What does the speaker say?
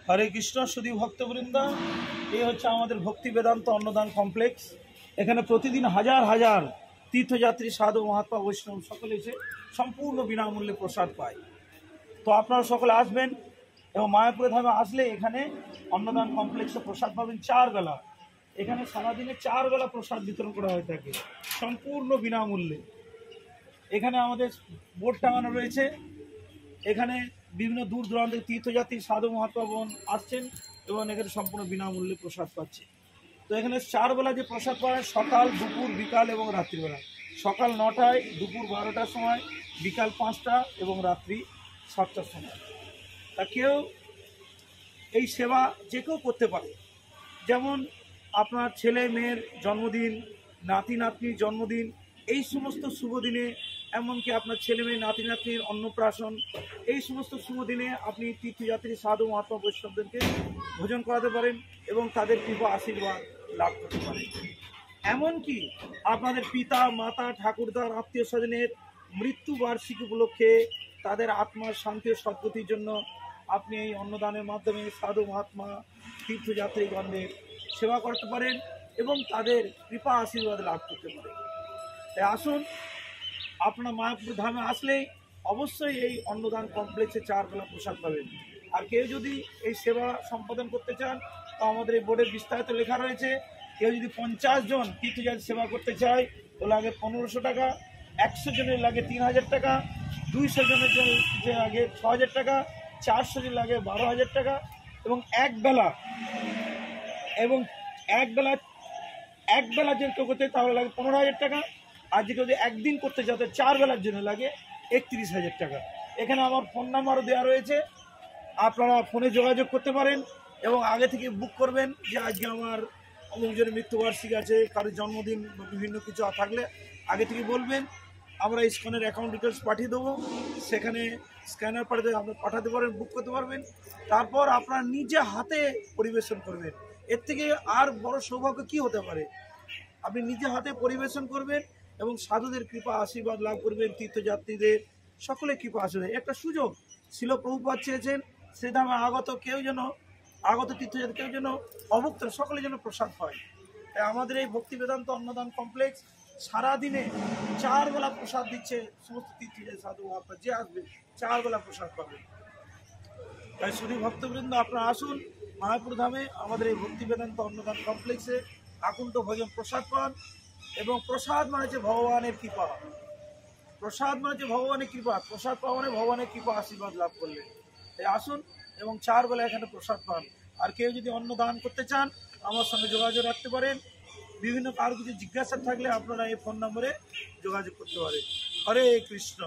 হরে কৃষ্ণ সুধী ভক্তবৃন্দ, এই হচ্ছে আমাদের ভক্তি বেদান্ত অন্নদান কমপ্লেক্স। এখানে প্রতিদিন হাজার হাজার তীর্থযাত্রী, সাধু, মহাত্মা, বৈষ্ণব সকলে এসে সম্পূর্ণ বিনামূল্যে প্রসাদ পায়। তো আপনারা সকলে আসবেন এবং মায়াপুরে ধামে আসলে এখানে অন্নদান কমপ্লেক্সে প্রসাদ পাবেন 4 বেলা। এখানে সারাদিনে 4 বেলা প্রসাদ বিতরণ করা হয়ে থাকে সম্পূর্ণ বিনামূল্যে। এখানে আমাদের বোর্ড টাঙানো রয়েছে। এখানে বিভিন্ন দূর দূরান্তের তীর্থযাত্রী, সাধু, মহাত্মাগণ আসছেন এবং এখানে সম্পূর্ণ বিনামূল্যে প্রসাদ পাচ্ছে। তো এখানে 4 বেলা যে প্রসাদ পাওয়া হয়, সকাল, দুপুর, বিকাল এবং রাত্রিবেলা। সকাল 9টায়, দুপুর 12টার সময়, বিকাল 5টা এবং রাত্রি 7টার সময়। তা কেউ এই সেবা যে কেউ করতে পারে। যেমন আপনার ছেলে মেয়ের জন্মদিন, নাতি নাতনির জন্মদিন, এই সমস্ত শুভ দিনে, এমনকি আপনার ছেলে মেয়ে নাতি নাতনির অন্নপ্রাশন, এই সমস্ত শুভ দিনে আপনি তীর্থযাত্রী, সাধু, মহাত্মা, বৈষ্ণবদেরকে ভোজন করাতে পারেন এবং তাদের কৃপা আশীর্বাদ লাভ করতে পারেন। এমনকি আপনাদের পিতা, মাতা, ঠাকুরদার, আত্মীয় স্বজনের মৃত্যু বার্ষিকী উপলক্ষে তাদের আত্মার শান্তি ও সদ্গতির জন্য আপনি এই অন্নদানের মাধ্যমে সাধু, মহাত্মা, তীর্থযাত্রীগণদের সেবা করতে পারেন এবং তাদের কৃপা আশীর্বাদ লাভ করতে পারেন। তাই আসুন, আপনারা মায়াপুর ধামে আসলেই অবশ্যই এই অন্নদান কমপ্লেক্সে 4 বেলা প্রসাদ পাবেন। আর কেউ যদি এই সেবা সম্পাদন করতে চান, তো আমাদের এই বোর্ডের বিস্তারিত লেখা রয়েছে। কেউ যদি 50 জন তীর্থযাত্রী সেবা করতে চায় তো লাগে 1500 টাকা, 100 জনের লাগে 3000 টাকা, 200 জনের যে লাগে 6000 টাকা, 400 জন লাগে 12,000 টাকা এবং এক বেলা যে কেউ করতে তাহলে লাগে 15,000 টাকা। আর যে কেউ একদিন করতে যাতে 4 বেলার জন্য লাগে 31,000 টাকা। এখানে আমার ফোন নাম্বারও দেওয়া রয়েছে, আপনারা ফোনে যোগাযোগ করতে পারেন এবং আগে থেকে বুক করবেন যে আজকে আমার অমুকজনের মৃত্যুবার্ষিকী আছে, কারোর জন্মদিন বা বিভিন্ন কিছু থাকলে আগে থেকে বলবেন। আমরা ইসকনের অ্যাকাউন্ট ডিটেলস পাঠিয়ে দেবো, সেখানে স্ক্যানার পাঠাতে পারেন, বুক করতে পারবেন। তারপর আপনারা নিজে হাতে পরিবেশন করবেন। এর থেকে আর বড় সৌভাগ্য কি হতে পারে? আপনি নিজে হাতে পরিবেশন করবেন এবং সাধুদের কৃপা আশীর্বাদ লাভ করবেন, তীর্থযাত্রীদের সকলে কৃপা আশীর্বাদ। একটা সুযোগ শিল প্রভুপাদ চেয়েছেন, সে ধামে আগত তীর্থযাত্রী কেউ যেন অভুক্ত, সকলে যেন প্রসাদ পায়। তাই আমাদের এই ভক্তি বেদান্ত অন্নদান কমপ্লেক্স সারাদিনে 4 বেলা প্রসাদ দিচ্ছে সমস্ত তীর্থযাত্রী, সাধু, মহাত্মা যে আসবে 4 বেলা প্রসাদ পাবে। তাই শুধু ভক্তবৃন্দ, আপনারা আসুন মায়াপুর ধামে আমাদের এই ভক্তি বেদান্ত অন্নদান কমপ্লেক্সে আকুণ্ঠ ভোজন প্রসাদ পান। এবং প্রসাদ মানে হচ্ছে ভগবানের কৃপা। প্রসাদ পাওয়া মানে ভগবানের কৃপা আশীর্বাদ লাভ করলেন। তাই আসুন এবং 4 বেলা এখানে প্রসাদ পান। আর কেউ যদি অন্ন দান করতে চান আমার সঙ্গে যোগাযোগ রাখতে পারেন। বিভিন্ন কারো কিছু জিজ্ঞাসা থাকলে আপনারা এই ফোন নম্বরে যোগাযোগ করতে পারেন। হরে কৃষ্ণ।